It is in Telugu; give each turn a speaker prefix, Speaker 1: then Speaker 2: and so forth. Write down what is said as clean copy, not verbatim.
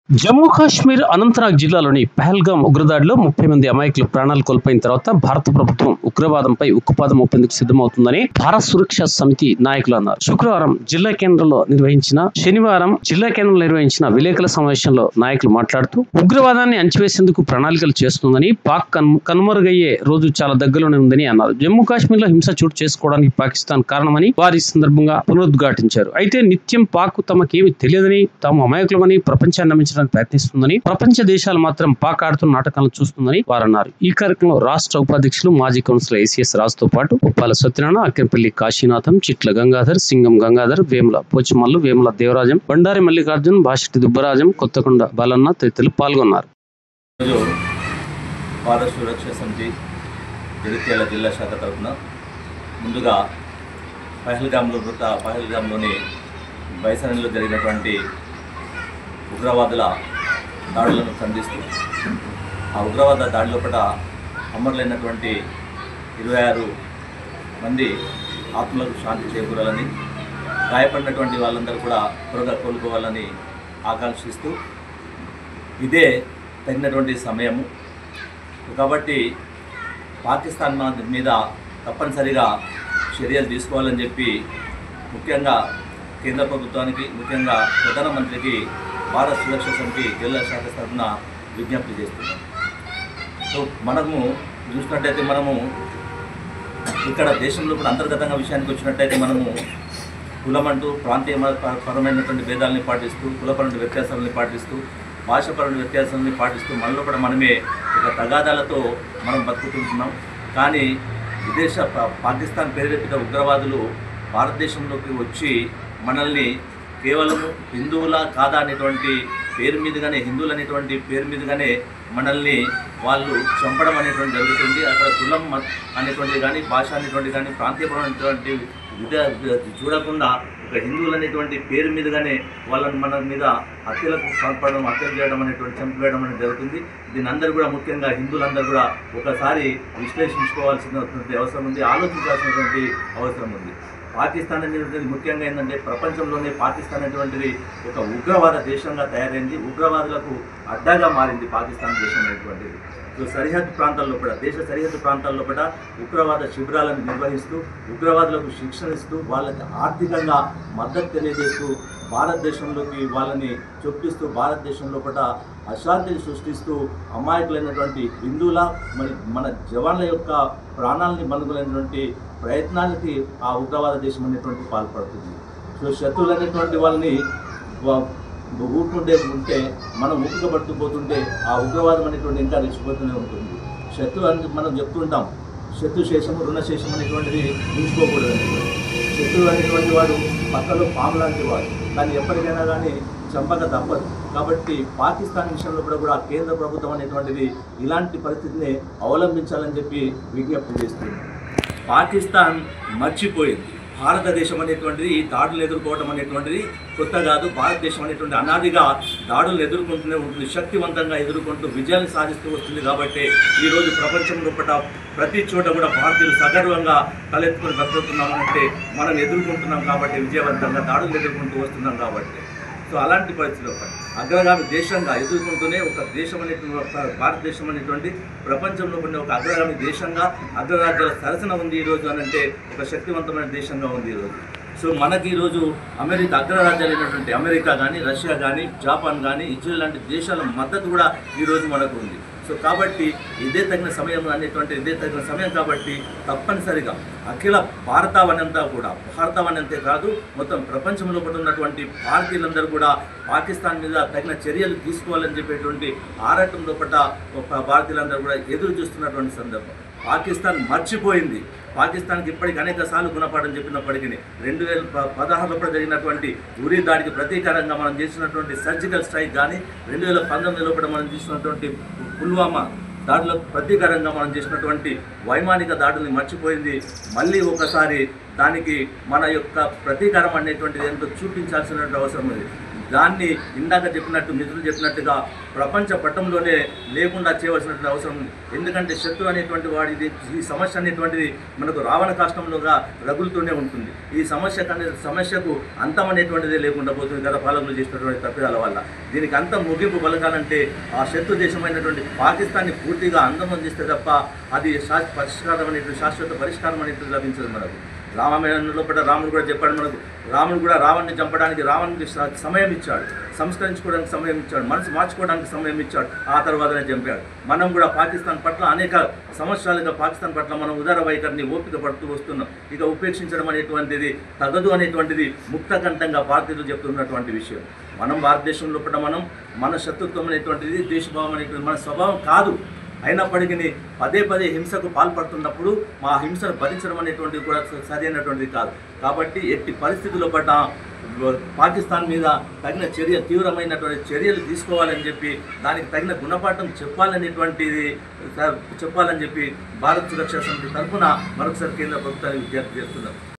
Speaker 1: జమ్మూ కాశ్మీర్ అనంతనాగ్ జిల్లాలోని పహల్గాం ఉగ్రదాడిలో 30 మంది అమాయకులు ప్రాణాలు కోల్పోయిన తర్వాత భారత ప్రభుత్వం ఉగ్రవాదంపై ఉక్కుపాదం మోపేందుకు సిద్ధమవుతుందని భారత సురక్షా సమితి నాయకులు అన్నారు. శనివారం జిల్లా కేంద్రంలో నిర్వహించిన విలేకరుల సమావేశంలో నాయకులు మాట్లాడుతూ ఉగ్రవాదాన్ని అణచివేసేందుకు ప్రణాళికలు చేస్తుందని, పాక్ కనుమరుగయ్యే రోజు చాలా దగ్గరలోనే ఉందని అన్నారు. జమ్మూ కాశ్మీర్ లో హింస చోటు చేసుకోవడానికి పాకిస్తాన్ కారణమని వారి సందర్భంగా పునరుద్ఘాటించారు. అయితే నిత్యం పాక్ తమకేమి తెలియదని, తాము అమాయకులమని ప్రపంచాన్ని నమ్మించడానికి ప్రయత్నిస్తుందని, ప్రపంచ దేశాలు మాత్రం పాక్ ఆడుతున్న నాటకాలను చూస్తుందని వారన్నారు. ఈ కార్యక్రమంలో రాష్ట్ర ఉపాధ్యక్షులు మాజీ కౌన్సిలర్ ఏసీఎస్ రాజుతో పాటు ఉప్పాల సత్యనారాయణ, అక్కెంపల్లి కాశీనాథం, చిట్ల గంగాధర్, సింగం గంగాధర్, వేముల పోచమల్లు, వేముల దేవరాజం, బండారి మల్లికార్జున్, భాషటి దుబ్బరాజం, కొత్తకొండ బాలన్న తదితరులు పాల్గొన్నారు.
Speaker 2: భారత సురక్షా సమితి జగిత్యాల జిల్లా శాఖ తరఫున ముందుగా పహల్గాంలోని బైసన్లో జరిగినటువంటి ఉగ్రవాదుల దాడులను ఖండిస్తూ ఆ ఉగ్రవాద దాడి లోపల అమరులైనటువంటి 26 మంది ఆత్మలకు శాంతి చేకూరాలని, గాయపడినటువంటి వాళ్ళందరూ కూడా త్వరగా కోలుకోవాలని ఆకాంక్షిస్తూ ఇదే తగినటువంటి సమయము కాబట్టి పాకిస్తాన్ మీద తప్పనిసరిగా చర్యలు తీసుకోవాలని చెప్పి ముఖ్యంగా కేంద్ర ప్రభుత్వానికి, ముఖ్యంగా ప్రధానమంత్రికి భారత సురక్షా సమితి జిల్లా శాఖ తరఫున విజ్ఞప్తి చేస్తున్నాం. సో మనము చూసినట్టయితే మనము ఇక్కడ దేశంలో కూడా అంతర్గతంగా విషయానికి వచ్చినట్టయితే మనము కులమంటూ ప్రాంతీయ పరమైనటువంటి భేదాలని పాటిస్తూ, కులపరమైన వ్యత్యాసాలని పాటిస్తూ, భాషపరమైన వ్యత్యాసాలని పాటిస్తూ మనలో కూడా మనమే ఒక తగాదాలతో మనం బతుకుతుంటున్నాం. కానీ పాకిస్తాన్ ప్రేరేపిత ఉగ్రవాదులు భారతదేశంలోకి వచ్చి మనల్ని కేవలము హిందువుల కాదా అనేటువంటి పేరు మీదుగానే, హిందువులు అనేటువంటి పేరు మీదుగానే మనల్ని వాళ్ళు చంపడం అనేటువంటి జరుగుతుంది. అక్కడ కులం అనేటువంటి కానీ, భాష అనేటువంటి కానీ, ప్రాంతీయపరమైనటువంటి చూడకుండా ఒక హిందువులు అనేటువంటి పేరు మీదుగానే వాళ్ళని మన మీద హత్యలకు పాల్పడడం, హత్యలు చేయడం అనేటువంటి చంపివేయడం అనేది జరుగుతుంది. దీని అందరూ కూడా ముఖ్యంగా హిందువులందరూ కూడా ఒకసారి విశ్లేషించుకోవాల్సినటువంటి అవసరం ఉంది, ఆలోచించాల్సినటువంటి అవసరం ఉంది. పాకిస్తాన్ అనేటువంటిది ముఖ్యంగా ఏంటంటే ప్రపంచంలోనే పాకిస్తాన్ అనేటువంటిది ఒక ఉగ్రవాద దేశంగా తయారైంది, ఉగ్రవాదులకు అడ్డాగా మారింది పాకిస్తాన్ దేశం అనేటువంటిది. సో సరిహద్దు ప్రాంతాల్లో కూడా, దేశ సరిహద్దు ప్రాంతాల్లో కూడా ఉగ్రవాద శిబిరాలను నిర్వహిస్తూ, ఉగ్రవాదులకు శిక్షణ ఇస్తూ, వాళ్ళకి ఆర్థికంగా మద్దతు తెలియజేస్తూ, భారతదేశంలోకి వాళ్ళని చొప్పిస్తూ, భారతదేశంలో కూడా అశాంతిని సృష్టిస్తూ, అమాయకులైనటువంటి హిందువుల మన జవాన్ల యొక్క ప్రాణాలని మనుగొలైనటువంటి ప్రయత్నానికి ఆ ఉగ్రవాద దేశం అనేటువంటి పాల్పడుతుంది. సో శత్రువులు అనేటువంటి వాళ్ళని ఉంటే మనం ఊపికబడుతూ పోతుంటే ఆ ఉగ్రవాదం అనేటువంటి ఇంకా రెచ్చిపోతూనే ఉంటుంది. శత్రువు అని మనం చెప్తుంటాం, శత్రుశేషము రుణశేషం అనేటువంటిది ఉంచుకోకూడదు అనేటువంటి. శత్రువు అనేటువంటి వాడు పక్కలో పాము లాంటి వాడు, కానీ ఎప్పటికైనా కానీ చంపక తప్పదు. కాబట్టి పాకిస్తాన్ విషయంలో కూడా కేంద్ర ప్రభుత్వం అనేటువంటిది ఇలాంటి పరిస్థితిని అవలంబించాలని చెప్పి విజ్ఞప్తి చేస్తుంది. పాకిస్తాన్ మర్చిపోయింది భారతదేశం అనేటువంటిది ఈ దాడులు ఎదుర్కోవడం అనేటువంటిది కొత్త కాదు. భారతదేశం అనేటువంటి అనాదిగా దాడులు ఎదుర్కొంటూనే ఉంటుంది, శక్తివంతంగా ఎదుర్కొంటూ విజయాన్ని సాధిస్తూ వస్తుంది. కాబట్టి ఈరోజు ప్రపంచంలో ప్రతి చోట కూడా భారతీయులు సగర్వంగా తలెత్తుకొని బ్రతుకుతున్నామంటే మనం ఎదుర్కొంటున్నాం కాబట్టి, విజయవంతంగా దాడులు ఎదుర్కొంటూ వస్తున్నాం కాబట్టి. సో అలాంటి పరిస్థితుల్లో అగ్రగామి దేశంగా ఎదుర్కొంటూనే ఒక దేశం అనేటువంటి భారతదేశం అనేటువంటి ప్రపంచంలో కొన్ని ఒక అగ్రగామి దేశంగా, అగ్రరాజ్యాల సరసన ఉంది ఈరోజు అని అంటే, ఒక శక్తివంతమైన దేశంగా ఉంది ఈరోజు. సో మనకి ఈరోజు అగ్రరాజ్యాలు అయినటువంటి అమెరికా కానీ, రష్యా కానీ, జపాన్ కానీ, ఇజ్రాయెల్ లాంటి దేశాల మద్దతు కూడా ఈరోజు మనకు ఉంది. సో కాబట్టి ఇదే తగిన సమయం కాబట్టి తప్పనిసరిగా అఖిల భారతావనంతే కాదు, మొత్తం ప్రపంచంలో ఉన్నటువంటి భారతీయులందరూ కూడా పాకిస్తాన్ మీద తగిన చర్యలు తీసుకోవాలని చెప్పేటువంటి ఆరాటం లోపల భారతీయులందరూ కూడా ఎదురు చూస్తున్నటువంటి సందర్భం. పాకిస్తాన్ మర్చిపోయింది. పాకిస్తాన్కి ఇప్పటికీ అనేక సార్లు గుణపాఠం చెప్పినప్పటికీ 2016లో జరిగినటువంటి ఉరి దాడికి ప్రతీకారంగా మనం చేసినటువంటి సర్జికల్ స్ట్రైక్ కానీ, 2019లో మనం చేసినటువంటి పుల్వామా దాడులకు ప్రతీకారంగా మనం చేసినటువంటి వైమానిక దాడుల్ని మర్చిపోయింది. మళ్ళీ ఒకసారి దానికి మన యొక్క ప్రతీకారం అనేటువంటిది ఎంతో చూపించాల్సినటువంటి అవసరం ఉంది. దాన్ని ఇందాక చెప్పినట్టు మిత్రులు చెప్పినట్టుగా ప్రపంచ పటంలోనే లేకుండా చేయవలసినటువంటి అవసరం ఉంది. ఎందుకంటే శత్రు అనేటువంటి వాడిది ఈ సమస్య అనేటువంటిది మనకు రావణ కాష్టంలోగా రగులుతూనే ఉంటుంది. ఈ సమస్యకు అంతం అనేటువంటిదే లేకుండా పోతుంది గత పాలకులు చేసినటువంటి తప్పిదాల వల్ల. దీనికి అంతం ముగింపు పలకాలంటే ఆ శత్రు దేశమైనటువంటి పాకిస్తాన్ని పూర్తిగా అంతమొందిస్తే తప్ప అది శాశ్వత పరిష్కారం అనేటువంటి లభించదు మనకు. రామాయణం లోపల రాముడు కూడా చెప్పాడు మనకు. రాముడు కూడా రావణ్ణి చంపడానికి రావణ్కి సమయం ఇచ్చాడు, సంస్కరించుకోవడానికి సమయం ఇచ్చాడు, మనసు మార్చుకోవడానికి సమయం ఇచ్చాడు, ఆ తర్వాతనే చంపాడు. మనం కూడా పాకిస్తాన్ పట్ల అనేక సంవత్సరాలుగా పాకిస్తాన్ పట్ల మనం ఉదార వైఖరిని ఓపిక పడుతూ వస్తున్నాం. ఇక ఉపేక్షించడం అనేటువంటిది తగదు అనేటువంటిది ముక్తకంఠంగా భారతీయులు చెప్తున్నటువంటి విషయం. మనం భారతదేశం లోపల మన శత్రుత్వం అనేటువంటిది ద్వేషభావం అనేటువంటిది మన స్వభావం కాదు. అయినప్పటికీ పదే పదే హింసకు పాల్పడుతున్నప్పుడు మా హింసను భరించడం అనేటువంటిది కూడా సరైనటువంటిది కాదు. కాబట్టి ఎట్టి పరిస్థితుల్లో పట్ల పాకిస్తాన్ మీద తగిన తీవ్రమైనటువంటి చర్యలు తీసుకోవాలని చెప్పి దానికి తగిన గుణపాఠం చెప్పాలని చెప్పి భారత సురక్షా సమితి తరఫున మరొకసారి కేంద్ర ప్రభుత్వాన్ని విజ్ఞప్తి చేస్తున్నారు.